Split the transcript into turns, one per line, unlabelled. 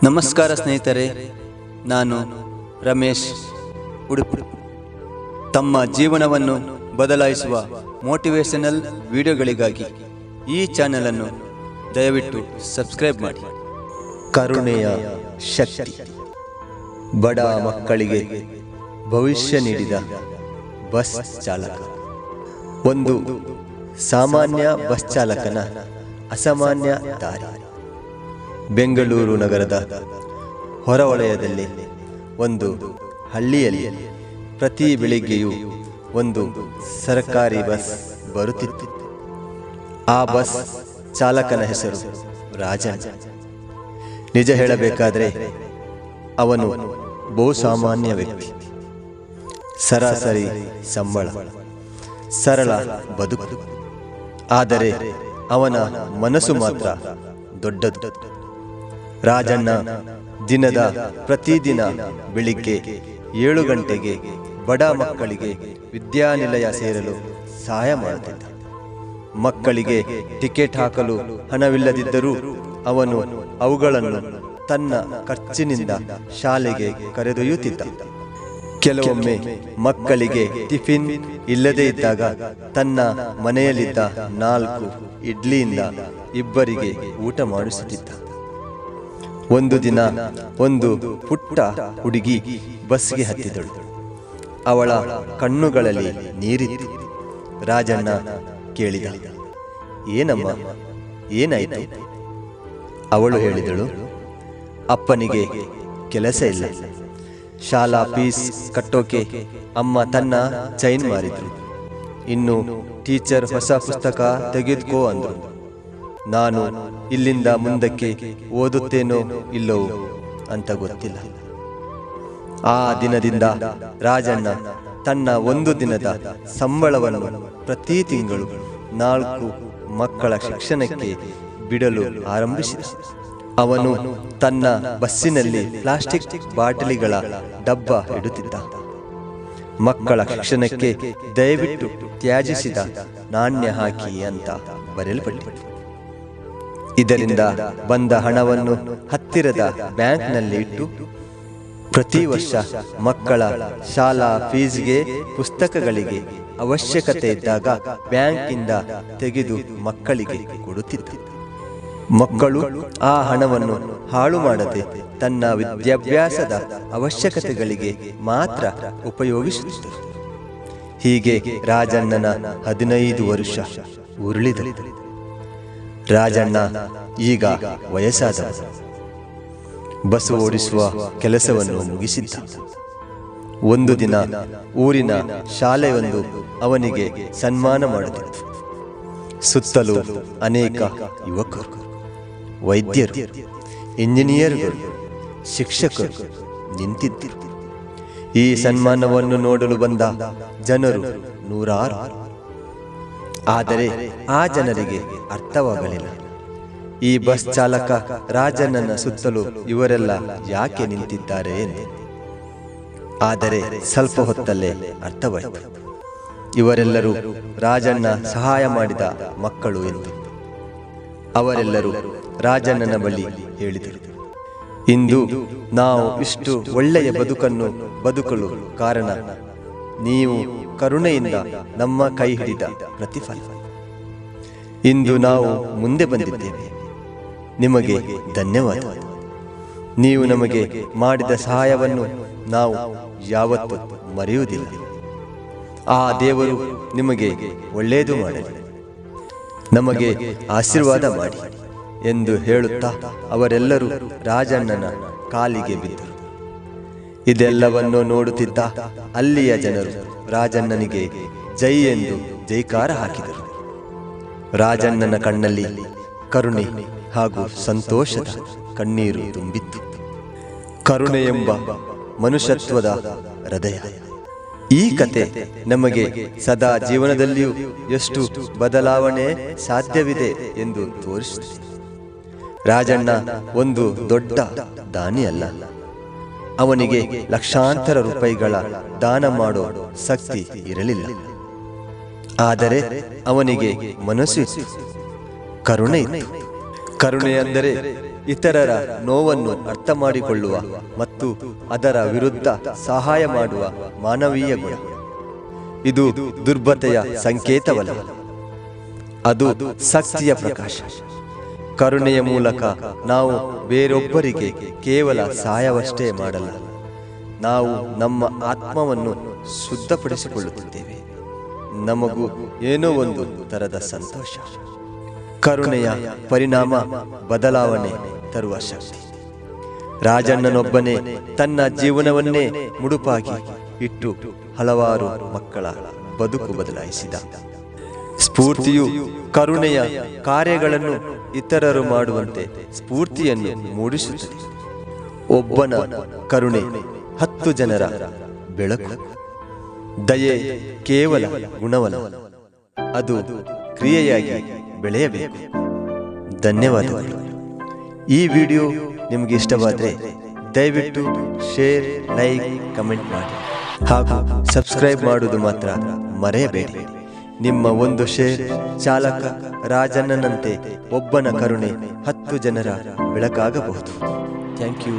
ನಮಸ್ಕಾರ ಸ್ನೇಹಿತರೆ, ನಾನು ರಮೇಶ್ ಉಡುಪಿ. ತಮ್ಮ ಜೀವನವನ್ನು ಬದಲಾಯಿಸುವ ಮೋಟಿವೇಶನಲ್ ವಿಡಿಯೋಗಳಿಗಾಗಿ ಈ ಚಾನೆಲ್ ಅನ್ನು ದಯವಿಟ್ಟು ಸಬ್ಸ್ಕ್ರೈಬ್ ಮಾಡಿ.
ಕರುಣೆಯ ಶಕ್ತಿ. ಬಡ ಮಕ್ಕಳಿಗೆ ಭವಿಷ್ಯ ನೀಡಿದ ಬಸ್ ಚಾಲಕ. ಒಂದು ಸಾಮಾನ್ಯ ಬಸ್ ಚಾಲಕನ ಅಸಾಮಾನ್ಯ ದಾರಿ. ಬೆಂಗಳೂರು ನಗರದ ಹೊರವಲಯದಲ್ಲಿ ಒಂದು ಹಳ್ಳಿಯಲ್ಲಿ ಪ್ರತಿ ಬೆಳಿಗ್ಗೆಯೂ ಒಂದು ಸರ್ಕಾರಿ ಬಸ್ ಬರುತ್ತಿತ್ತು. ಆ ಬಸ್ ಚಾಲಕನ ಹೆಸರು ರಾಜಣ್ಣ. ನಿಜ ಹೇಳಬೇಕಾದ್ರೆ ಅವನು ಬಹುಸಾಮಾನ್ಯ ವ್ಯಕ್ತಿ. ಸರಾಸರಿ ಸಂಬಳ, ಸರಳ ಬದುಕು. ಆದರೆ ಅವನ ಮನಸ್ಸು ಮಾತ್ರ ದೊಡ್ಡದು. ರಾಜಣ್ಣ ದಿನದ ಪ್ರತಿದಿನ ಬೆಳಿಗ್ಗೆ 7 ಗಂಟೆಗೆ ಬಡ ಮಕ್ಕಳಿಗೆ ವಿದ್ಯಾನಿಲಯ ಸೇರಲು ಸಹಾಯ ಮಾಡುತ್ತಿದ್ದ. ಮಕ್ಕಳಿಗೆ ಟಿಕೆಟ್ ಹಾಕಲು ಹಣವಿಲ್ಲದಿದ್ದರೂ ಅವನು ಅವುಗಳನ್ನು ತನ್ನ ಖರ್ಚಿನಿಂದ ಶಾಲೆಗೆ ಕರೆದೊಯ್ಯುತ್ತಿದ್ದ. ಕೆಲವೊಮ್ಮೆ ಮಕ್ಕಳಿಗೆ ಟಿಫಿನ್ ಇಲ್ಲದೇ ಇದ್ದಾಗ ತನ್ನ ಮನೆಯಲ್ಲಿದ್ದ 4 ಇಡ್ಲಿಯಿಂದ ಇಬ್ಬರಿಗೆ ಊಟ ಮಾಡಿಸುತ್ತಿದ್ದ. ಒಂದು ದಿನ ಒಂದು ಪುಟ್ಟ ಹುಡುಗಿ ಬಸ್ಗೆ ಹತ್ತಿದಳು. ಅವಳ ಕಣ್ಣುಗಳಲ್ಲಿ ನೀರಿತ್ತು. ರಾಜಣ್ಣ ಕೇಳಿದ, ಏನಮ್ಮ, ಏನಾಯಿತು? ಅವಳು ಹೇಳಿದಳು, ಅಪ್ಪನಿಗೆ ಕೆಲಸ ಇಲ್ಲ. ಶಾಲಾ ಫೀಸ್ ಕಟ್ಟೋಕೆ ಅಮ್ಮ ತನ್ನ ಚೈನ್ ಮಾರಿದ್ರು. ಇನ್ನು ಟೀಚರ್ ಹೊಸ ಪುಸ್ತಕ ತೆಗೆದುಕೋ ಅಂದ್ರು. ನಾನು ಇಲ್ಲಿಂದ ಮುಂದಕ್ಕೆ ಓದುತ್ತೇನೋ ಇಲ್ಲವೋ ಅಂತ ಗೊತ್ತಿಲ್ಲ. ಆ ದಿನದಿಂದ ರಾಜಣ್ಣ ತನ್ನ ಒಂದು ದಿನದ ಸಂಬಳವನ್ನು ಪ್ರತಿ ತಿಂಗಳು 4 ಮಕ್ಕಳ ಶಿಕ್ಷಣಕ್ಕೆ ಬಿಡಲು ಆರಂಭಿಸಿದ. ಅವನು ತನ್ನ ಬಸ್ಸಿನಲ್ಲಿ ಪ್ಲಾಸ್ಟಿಕ್ ಬಾಟಲಿಗಳ ಡಬ್ಬ ಇಡುತ್ತಿದ್ದ. ಮಕ್ಕಳ ಶಿಕ್ಷಣಕ್ಕೆ ದಯವಿಟ್ಟು ತ್ಯಾಜಿಸಿದ ನಾಣ್ಯ ಹಾಕಿ ಅಂತ ಬರೆಯಲ್ಪಟ್ಟಿತ್ತು. ಇದರಿಂದ ಬಂದ ಹಣವನ್ನು ಹತ್ತಿರದ ಬ್ಯಾಂಕ್ನಲ್ಲಿ ಇಟ್ಟು ಪ್ರತಿ ವರ್ಷ ಮಕ್ಕಳ ಶಾಲಾ ಫೀಸ್ಗೆ, ಪುಸ್ತಕಗಳಿಗೆ ಅವಶ್ಯಕತೆ ಇದ್ದಾಗ ಬ್ಯಾಂಕಿಂದ ತೆಗೆದು ಮಕ್ಕಳಿಗೆ ಕೊಡುತ್ತಿದ್ದ. ಮಕ್ಕಳು ಆ ಹಣವನ್ನು ಹಾಳು ಮಾಡದೆ ತನ್ನ ವಿದ್ಯಾಭ್ಯಾಸದ ಅವಶ್ಯಕತೆಗಳಿಗೆ ಮಾತ್ರ ಉಪಯೋಗಿಸುತ್ತಿದ್ದರು. ಹೀಗೆ ರಾಜಣ್ಣನ 15 ವರ್ಷ ಉರುಳಿದರು. ರಾಜಣ್ಣ ಈಗ ವಯಸ್ಸಾದ. ಬಸ್ ಓಡಿಸುವ ಕೆಲಸವನ್ನು ಮುಗಿಸಿದ್ದ. ಒಂದು ದಿನ ಊರಿನ ಶಾಲೆಯೊಂದು ಅವನಿಗೆ ಸನ್ಮಾನ ಮಾಡುತ್ತಿತ್ತು. ಸುತ್ತಲೂ ಅನೇಕ ಯುವಕರು, ವೈದ್ಯರು, ಇಂಜಿನಿಯರ್ಗಳು, ಶಿಕ್ಷಕರು ನಿಂತಿದ್ದರು. ಈ ಸನ್ಮಾನವನ್ನು ನೋಡಲು ಬಂದ ಜನರು ನೂರಾರು. ಆದರೆ ಆ ಜನರಿಗೆ ಅರ್ಥವಾಗಲಿಲ್ಲ, ಈ ಬಸ್ ಚಾಲಕ ರಾಜಣ್ಣನ ಸುತ್ತಲೂ ಇವರೆಲ್ಲ ಯಾಕೆ ನಿಂತಿದ್ದಾರೆ ಎಂದು. ಆದರೆ ಸ್ವಲ್ಪ ಹೊತ್ತಲ್ಲೇ ಅರ್ಥವಾಯಿತು, ಇವರೆಲ್ಲರೂ ರಾಜಣ್ಣ ಸಹಾಯ ಮಾಡಿದ ಮಕ್ಕಳು ಎಂದು. ಅವರೆಲ್ಲರೂ ರಾಜಣ್ಣನ ಬಳಿ ಹೇಳಿದರು, ಇಂದು ನಾವು ಇಷ್ಟು ಒಳ್ಳೆಯ ಬದುಕನ್ನು ಬದುಕಲು ಕಾರಣ ನೀವು ಕರುಣೆಯಿಂದ ನಮ್ಮ ಕೈ ಹಿಡಿದ ಪ್ರತಿಫಲ. ಇಂದು ನಾವು ಮುಂದೆ ಬಂದಿದ್ದೇವೆ, ನಿಮಗೆ ಧನ್ಯವಾದ. ನೀವು ನಮಗೆ ಮಾಡಿದ ಸಹಾಯವನ್ನು ನಾವು ಯಾವತ್ತೂ ಮರೆಯುವುದಿಲ್ಲ. ಆ ದೇವರು ನಿಮಗೆ ಒಳ್ಳೆಯದು ಮಾಡಲಿ, ನಮಗೆ ಆಶೀರ್ವಾದ ಮಾಡಿ ಎಂದು ಹೇಳುತ್ತಾ ಅವರೆಲ್ಲರೂ ರಾಜಣ್ಣನ ಕಾಲಿಗೆ ಬಿದ್ದರು. ಇದೆಲ್ಲವನ್ನು ನೋಡುತ್ತಿದ್ದ ಅಲ್ಲಿಯ ಜನರು ರಾಜಣ್ಣನಿಗೆ ಜೈ ಎಂದು ಜೈಕಾರ ಹಾಕಿದರು. ರಾಜಣ್ಣನ ಕಣ್ಣಲ್ಲಿ ಕರುಣೆ ಹಾಗೂ ಸಂತೋಷದ ಕಣ್ಣೀರು ತುಂಬಿತ್ತು. ಕರುಣೆ ಎಂಬ ಮನುಷ್ಯತ್ವದ ಹೃದಯ. ಈ ಕತೆ ನಮಗೆ ಸದಾ ಜೀವನದಲ್ಲಿಯೂ ಎಷ್ಟು ಬದಲಾವಣೆ ಸಾಧ್ಯವಿದೆ ಎಂದು ತೋರಿಸುತ್ತದೆ. ರಾಜಣ್ಣ ಒಂದು ದೊಡ್ಡ ದಾನಿ ಅಲ್ಲ. ಅವನಿಗೆ ಲಕ್ಷಾಂತರ ರೂಪಾಯಿಗಳ ದಾನ ಮಾಡೋ ಶಕ್ತಿ ಇರಲಿಲ್ಲ. ಆದರೆ ಅವನಿಗೆ ಮನಸ್ಸು ಇತ್ತು, ಕರುಣೆ ಇತ್ತು. ಕರುಣೆ ಅಂದರೆ ಇತರರ ನೋವನ್ನು ಅರ್ಥ ಮಾಡಿಕೊಳ್ಳುವ ಮತ್ತು ಅದರ ವಿರುದ್ಧ ಸಹಾಯ ಮಾಡುವ ಮಾನವೀಯ ಗುಣ. ಇದು ದುರ್ಬಲತೆಯ ಸಂಕೇತವಲ್ಲ, ಅದು ಶಕ್ತಿಯ ಪ್ರಕಾಶ. ಕರುಣೆಯ ಮೂಲಕ ನಾವು ಬೇರೊಬ್ಬರಿಗೆ ಕೇವಲ ಸಹಾಯವಷ್ಟೇ ಮಾಡಲ್ಲ, ನಾವು ನಮ್ಮ ಆತ್ಮವನ್ನು ಶುದ್ಧಪಡಿಸಿಕೊಳ್ಳುತ್ತಿದ್ದೇವೆ. ನಮಗೂ ಏನೋ ಒಂದು ತರದ ಸಂತೋಷ. ಕರುಣೆಯ ಪರಿಣಾಮ ಬದಲಾವಣೆ ತರುವ ಶಕ್ತಿ. ರಾಜಣ್ಣನೊಬ್ಬನೇ ತನ್ನ ಜೀವನವನ್ನೇ ಮುಡುಪಾಗಿ ಇಟ್ಟು ಹಲವಾರು ಮಕ್ಕಳ ಬದುಕು ಬದಲಾಯಿಸಿದ. ಸ್ಫೂರ್ತಿಯು ಕರುಣೆಯ ಕಾರ್ಯಗಳನ್ನು ಇತರರು ಮಾಡುವಂತೆ ಸ್ಫೂರ್ತಿಯನ್ನು ಮೂಡಿಸುತ್ತದೆ. ಒಬ್ಬನ ಕರುಣೆ 10 ಜನರ ಬೆಳಕು. ದಯೆ ಕೇವಲ ಗುಣವಲ್ಲ, ಅದು ಕ್ರಿಯೆಯಾಗಿ ಬೆಳೆಯಬೇಕು. ಧನ್ಯವಾದಗಳು. ಈ ವಿಡಿಯೋ ನಿಮಗೆ ಇಷ್ಟವಾದರೆ ದಯವಿಟ್ಟು ಶೇರ್, ಲೈಕ್, ಕಮೆಂಟ್ ಮಾಡಿ ಹಾಗೂ ಸಬ್ಸ್ಕ್ರೈಬ್ ಮಾಡುವುದು ಮಾತ್ರ ಮರೆಯಬೇಡಿ. ನಿಮ್ಮ ಒಂದು ಶೇರ್ ಚಾಲಕ ರಾಜಣ್ಣನಂತೆ ಒಬ್ಬನ ಕರುಣೆ 10 ಜನರ ಬೆಳಕಾಗಬಹುದು. Thank you.